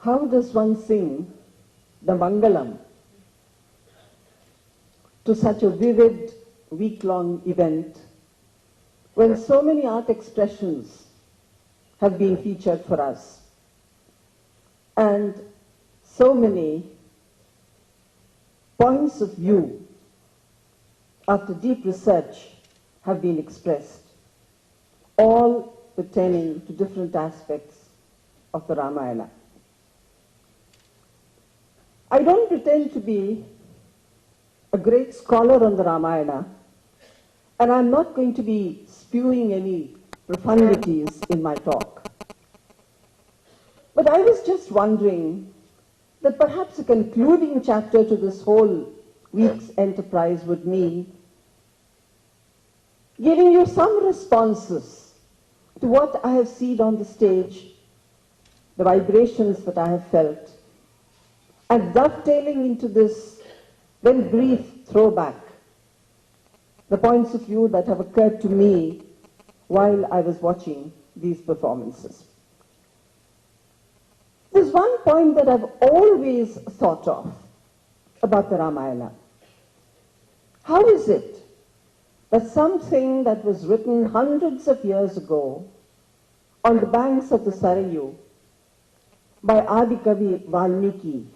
How does one sing the Mangalam to such a vivid week-long event when so many art expressions have been featured for us and so many points of view after deep research have been expressed, all pertaining to different aspects of the Ramayana. I don't pretend to be a great scholar on the Ramayana, and I'm not going to be spewing any profundities in my talk. But I was just wondering that perhaps a concluding chapter to this whole week's enterprise would mean giving you some responses to what I have seen on the stage, the vibrations that I have felt, and dovetailing into this very brief throwback, the points of view that have occurred to me while I was watching these performances. There's one point that I've always thought of about the Ramayana. How is it that something that was written hundreds of years ago on the banks of the Sarayu by Adikavi Valmiki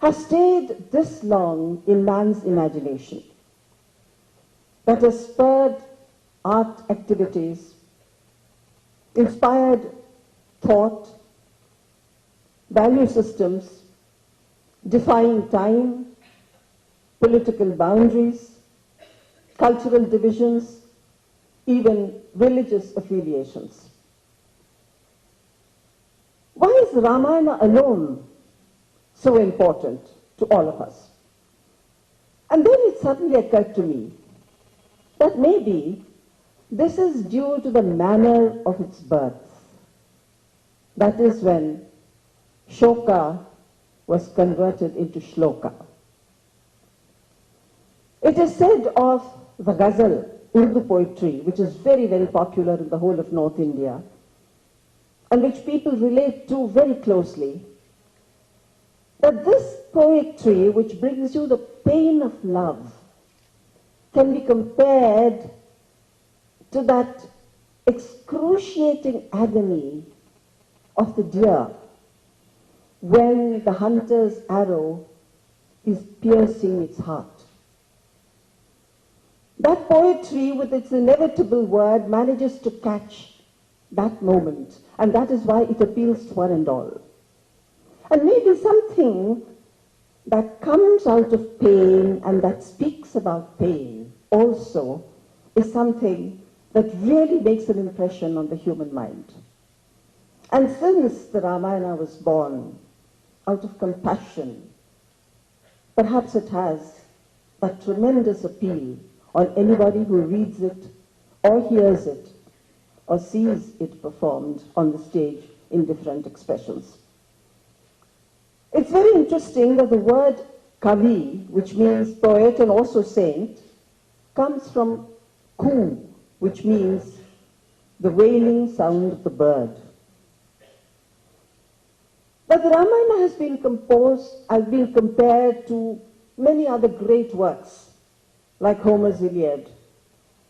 has stayed this long in man's imagination, that has spurred art activities, inspired thought, value systems, defying time, political boundaries, cultural divisions, even religious affiliations? Why is Ramayana alone so important to all of us? And then it suddenly occurred to me that maybe this is due to the manner of its birth. That is when Shoka was converted into Shloka. It is said of the ghazal, Urdu poetry, which is very, very popular in the whole of North India, and which people relate to very closely, that this poetry, which brings you the pain of love, can be compared to that excruciating agony of the deer when the hunter's arrow is piercing its heart. That poetry, with its inevitable word, manages to catch that moment, and that is why it appeals to one and all. And maybe something that comes out of pain and that speaks about pain also is something that really makes an impression on the human mind. And since the Ramayana was born out of compassion, perhaps it has a tremendous appeal on anybody who reads it or hears it or sees it performed on the stage in different expressions. It's very interesting that the word kavi, which means poet and also saint, comes from ku, which means the wailing sound of the bird. But the Ramayana has been compared to many other great works, like Homer's Iliad,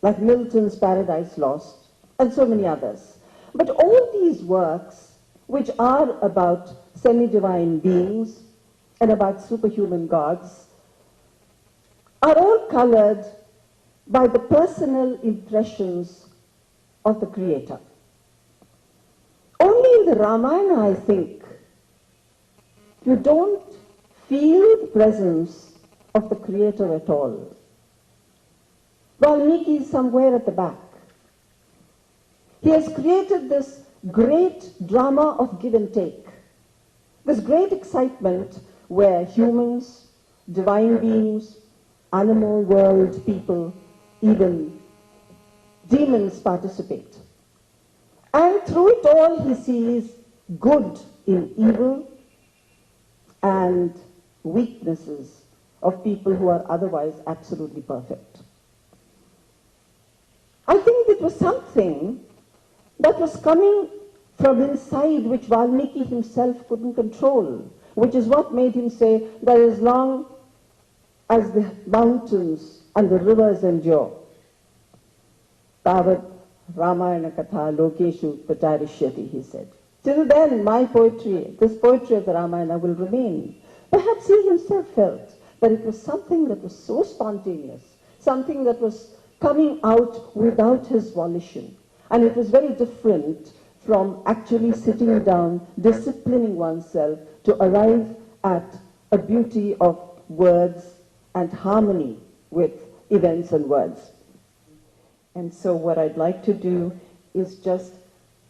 like Milton's Paradise Lost, and so many others. But all these works, which are about semi-divine beings and about superhuman gods, are all colored by the personal impressions of the creator. Only in the Ramayana, I think, you don't feel the presence of the creator at all. Valmiki is somewhere at the back. He has created this great drama of give and take, this great excitement where humans, divine beings, animal world people, even demons participate. And through it all he sees good in evil and weaknesses of people who are otherwise absolutely perfect. I think it was something that was coming from inside which Valmiki himself couldn't control, which is what made him say that as long as the mountains and the rivers endure, Tavat Ramayana Katha Lokeshu Patarishyati, he said. Till then, my poetry, this poetry of the Ramayana will remain. Perhaps he himself felt that it was something that was so spontaneous, something that was coming out without his volition. And it was very different from actually sitting down, disciplining oneself to arrive at a beauty of words and harmony with events and words. And so what I'd like to do is just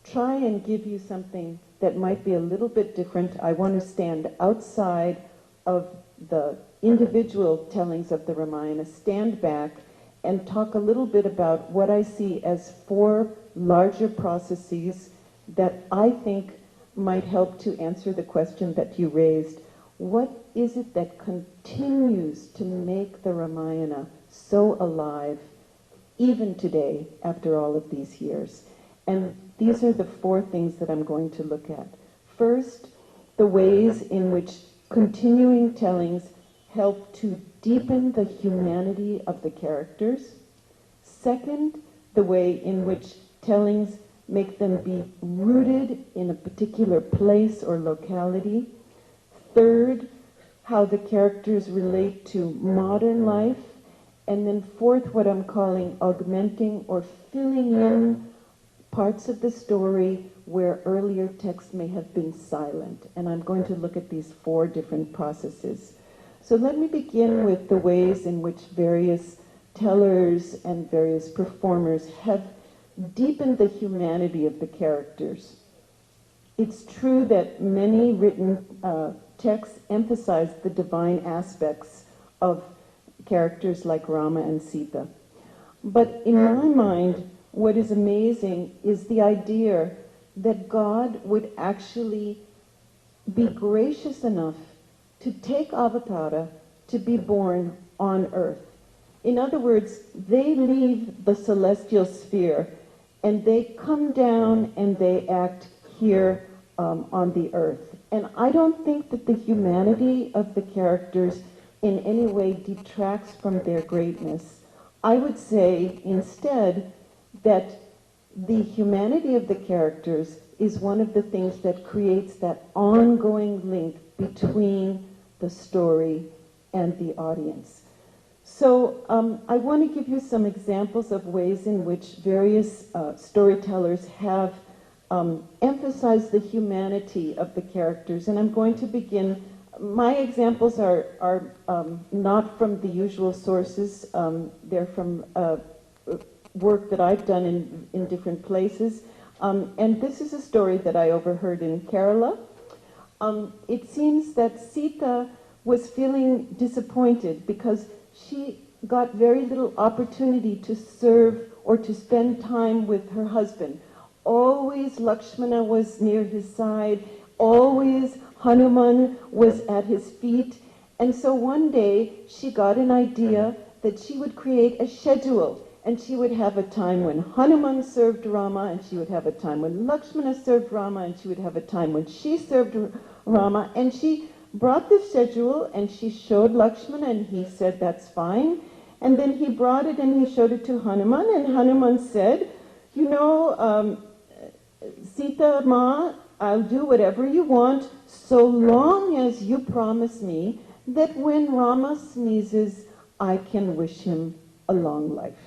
try and give you something that might be a little bit different. I want to stand outside of the individual tellings of the Ramayana, stand back and talk a little bit about what I see as 4 larger processes that I think might help to answer the question that you raised. What is it that continues to make the Ramayana so alive even today after all of these years? And these are the 4 things that I'm going to look at. First, the ways in which continuing tellings help to deepen the humanity of the characters. Second, the way in which tellings make them be rooted in a particular place or locality. Third, how the characters relate to modern life. And then fourth, what I'm calling augmenting or filling in parts of the story where earlier texts may have been silent. And I'm going to look at these 4 different processes. So let me begin with the ways in which various tellers and various performers have deepened the humanity of the characters. It's true that many written texts emphasize the divine aspects of characters like Rama and Sita. But in my mind, what is amazing is the idea that God would actually be gracious enough to take avatara to be born on earth. In other words, they leave the celestial sphere and they come down and they act here on the earth. And I don't think that the humanity of the characters in any way detracts from their greatness. I would say instead that the humanity of the characters is one of the things that creates that ongoing link between the story and the audience. So I want to give you some examples of ways in which various storytellers have emphasized the humanity of the characters. And I'm going to begin. My examples are not from the usual sources. They're from work that I've done in different places. And this is a story that I overheard in Kerala. It seems that Sita was feeling disappointed because she got very little opportunity to serve or to spend time with her husband. Always Lakshmana was near his side, always Hanuman was at his feet. And so one day she got an idea that she would create a schedule, and she would have a time when Hanuman served Rama, and she would have a time when Lakshmana served Rama, and she would have a time when she served Rama. And she brought the schedule and she showed Lakshmana, and he said, that's fine. And then he brought it and he showed it to Hanuman, and Hanuman said, you know, Sita Ma, I'll do whatever you want so long as you promise me that when Rama sneezes, I can wish him a long life.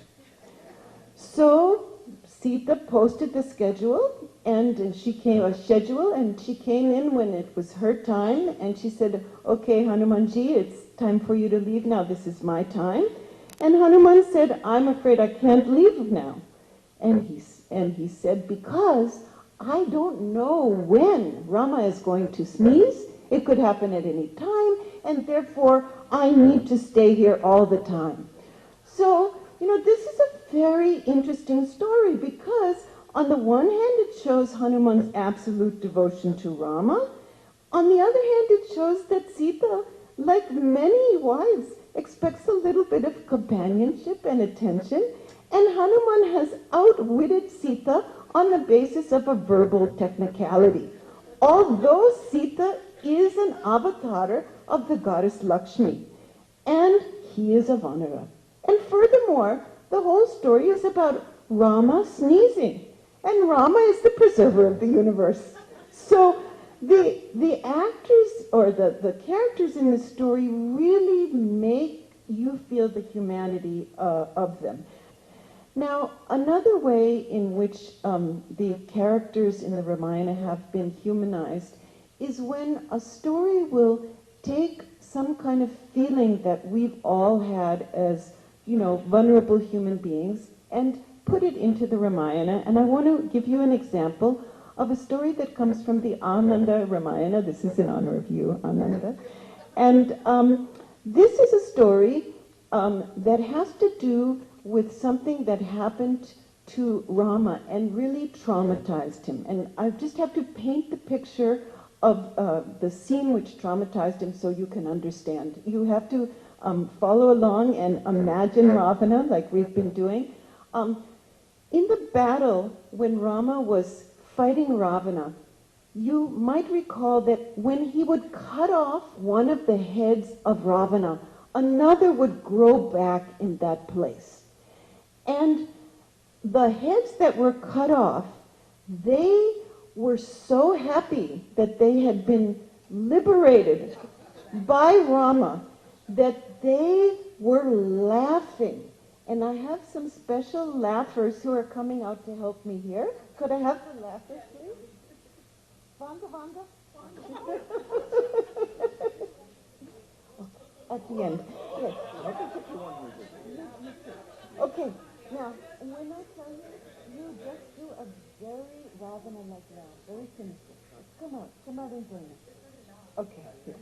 So Sita posted the schedule, and she came in when it was her time, and she said, okay, Hanumanji, it's time for you to leave now. This is my time. And Hanuman said, I'm afraid I can't leave now. And he said, because I don't know when Rama is going to sneeze. It could happen at any time, and therefore I need to stay here all the time. So, you know, this is a very interesting story because on the one hand it shows Hanuman's absolute devotion to Rama. On the other hand, it shows that Sita, like many wives, expects a little bit of companionship and attention, and Hanuman has outwitted Sita on the basis of a verbal technicality. Although Sita is an avatar of the goddess Lakshmi, and he is a Vanara. And furthermore, the whole story is about Rama sneezing, and Rama is the preserver of the universe. So the actors or the characters in the story really make you feel the humanity of them. Now, another way in which the characters in the Ramayana have been humanized is when a story will take some kind of feeling that we've all had as, vulnerable human beings and put it into the Ramayana. And I want to give you an example of a story that comes from the Ananda Ramayana. This is in honor of you, Ananda. And this is a story that has to do with something that happened to Rama and really traumatized him. And I just have to paint the picture of the scene which traumatized him so you can understand. You have to follow along and imagine Ravana like we've been doing. In the battle when Rama was fighting Ravana, you might recall that when he would cut off one of the heads of Ravana, another would grow back in that place. And the heads that were cut off, they were so happy that they had been liberated by Rama that they were laughing. And I have some special laughers who are coming out to help me here. Could I have the laughers, please? Vanga, Vanga? At the end. Yes. Okay. Now, when I tell you, you just do a very Ravana-like laugh, very sinister. Come out and join us. Okay. Yes.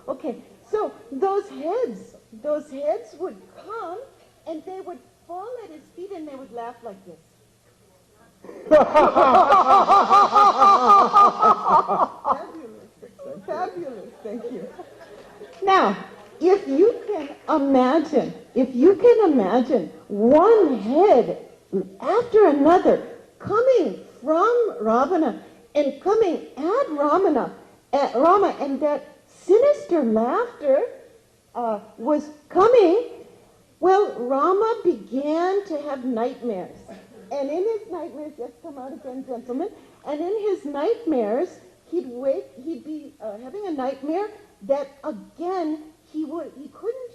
Okay. So those heads would come and they would fall at his feet and they would laugh like this. Fabulous, thank you. Now, if you can imagine one head after another coming from Ravana and coming at Rama, and that sinister laughter was coming, well, Rama began to have nightmares. And in his nightmares, yes, come out again, gentlemen, and in his nightmares, he'd be having a nightmare that again, he couldn't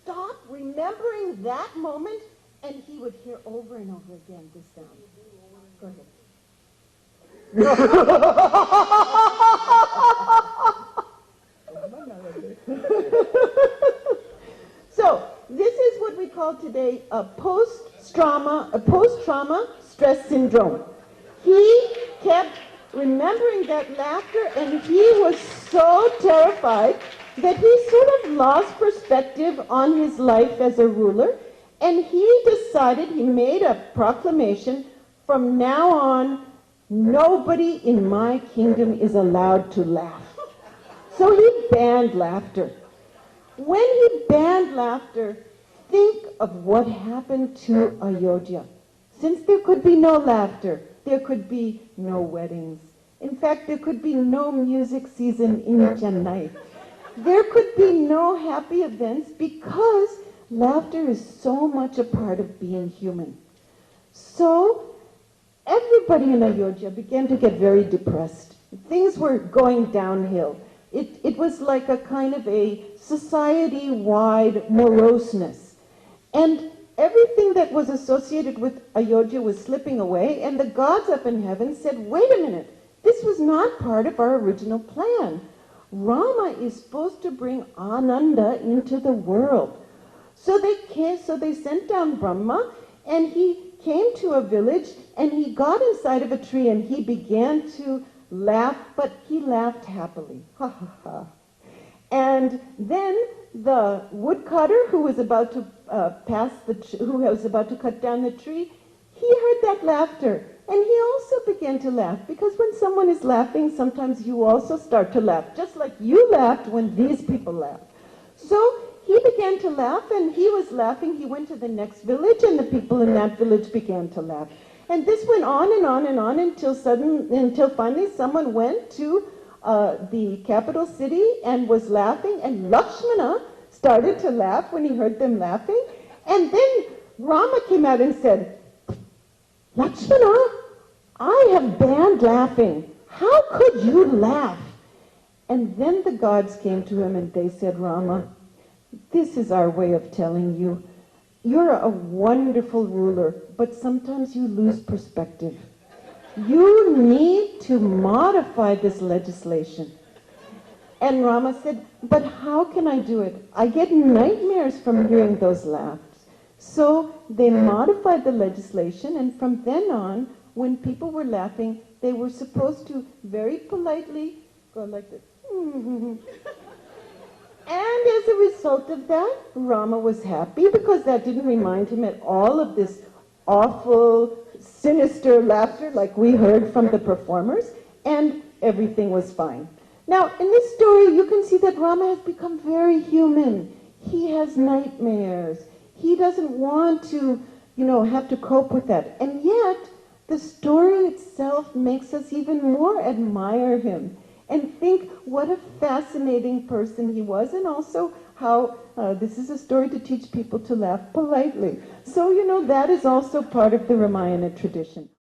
stop remembering that moment, and he would hear over and over again this sound. Go ahead. So this is what we call today a post-trauma stress syndrome. He kept remembering that laughter, and he was so terrified that he sort of lost perspective on his life as a ruler, and he made a proclamation, from now on, nobody in my kingdom is allowed to laugh. So he banned laughter. When he banned laughter, think of what happened to Ayodhya. Since there could be no laughter, there could be no weddings. In fact, there could be no music season in Chennai. There could be no happy events because laughter is so much a part of being human. So everybody in Ayodhya began to get very depressed. Things were going downhill. It was like a kind of a society-wide moroseness. And everything that was associated with Ayodhya was slipping away, and the gods up in heaven said, wait a minute, this was not part of our original plan. Rama is supposed to bring Ananda into the world. So they sent down Brahma, and he came to a village, and he got inside of a tree, and he began to laugh, but he laughed happily. Ha ha ha. And then the woodcutter who was about to cut down the tree, he heard that laughter, and he also began to laugh, because when someone is laughing, sometimes you also start to laugh, just like you laughed when these people laughed. So he began to laugh, and he was laughing. He went to the next village, and the people in that village began to laugh. And this went on and on and on until finally someone went to the capital city and was laughing, and Lakshmana started to laugh when he heard them laughing. And then Rama came out and said, Lakshmana, I have banned laughing. How could you laugh? And then the gods came to him and they said, Rama, this is our way of telling you, you're a wonderful ruler, but sometimes you lose perspective. You need to modify this legislation. And Rama said, but how can I do it? I get nightmares from hearing those laughs. So they modified the legislation, and from then on, when people were laughing, they were supposed to very politely go like this. And as a result of that, Rama was happy because that didn't remind him at all of this awful, sinister laughter like we heard from the performers, and everything was fine. Now, in this story, you can see that Rama has become very human. He has nightmares. He doesn't want to, have to cope with that. And yet, the story itself makes us even more admire him and think what a fascinating person he was, and also how this is a story to teach people to laugh politely. So, that is also part of the Ramayana tradition.